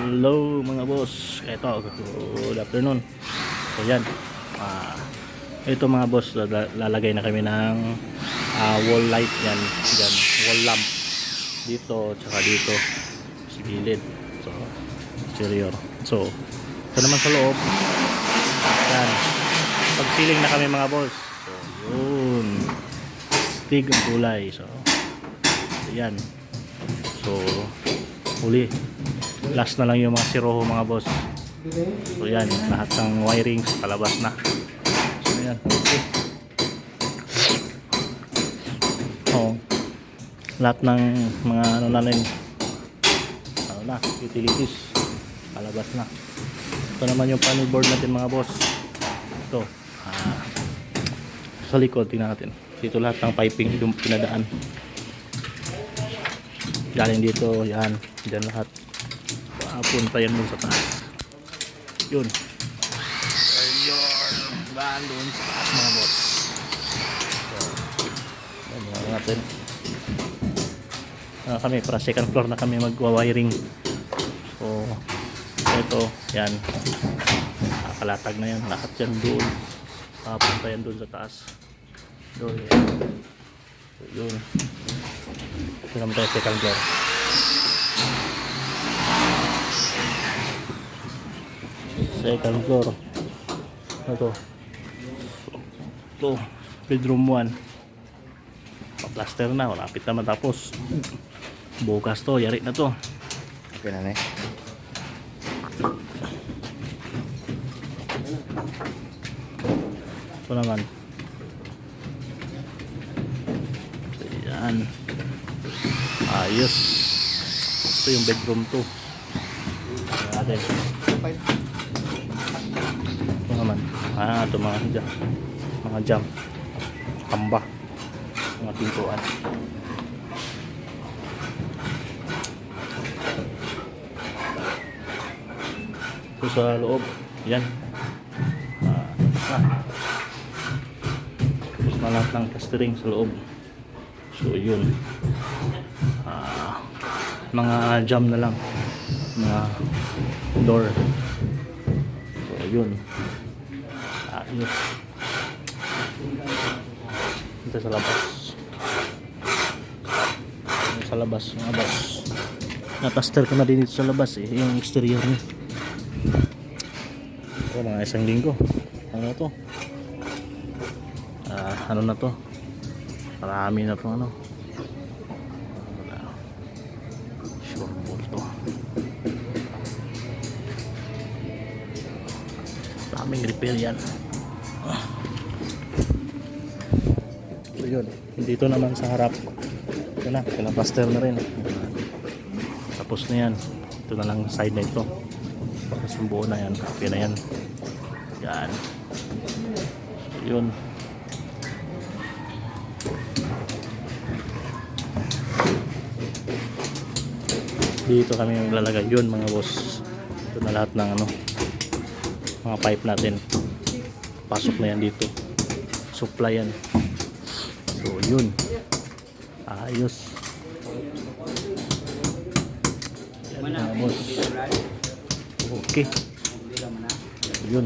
Hello mga boss. Ito, good afternoon. So yan. Ito mga boss, lalagay na kami ng wall light yan. Yan, wall lamp. Dito, tsaka dito. Sa gilid. So, exterior. So, ito naman sa loob. Yan. Pag-ceiling na kami mga boss. So, yun. Stig ang kulay. So, yan. So, huli. Last na lang yung mga siroho mga boss. So yan, lahat ng wiring palabas na. So yan, okay. Lahat ng mga ano na utilities palabas na. Ito naman yung panel board natin mga boss. Ito sa likod, tingnan natin. Dito lahat ng piping yung pinadaan. Galing dito, yan, dyan lahat. Punta yan dun sa taas. Yun. Yun. Baan dun sa taas mga boss. So, yan mga natin. Kami, para second floor na kami magwa-wiring. So, ito, yan. Nakalatag na yan. Lahat yan doon. Punta yan dun sa taas. Doon yan. So, yun. Ito naman tayo second floor. Second floor. Ito. Ito. Bedroom 1. Pa-plaster na. Malapit na matapos. Bukas to. Yari na to. Okay na eh. Ito naman. Ayan. Ayos. Ito yung bedroom 2. Ayan. Ito naman. Ito mga jam. Kamba. Mga pintuan. Ito sa loob. Yan. Tapos na lahat ng plastering sa loob. So yun. Mga jam na lang. Mga door. So yun. Ayos. Ito sa labas. Sa labas mga boss. Napaster ko na din dito sa labas eh. Yung exterior niya. Ito mga isang linggo. Ano to? Ano na to? Marami na to ano. Sure ball to. Maraming repair yan. So yun. Dito naman sa harap. Ito na. Pinapaster na rin. Tapos na yan. Ito na lang side na ito. Tapos yung buo na yan. Okay na yan. Yan. So yun. Dito kami maglalagay yun mga boss. Ito na lahat ng ano, mga pipe natin. Pasok na yan dito. Supply yan. So yun. Ayos. Yan mga boss. Okay. Yun.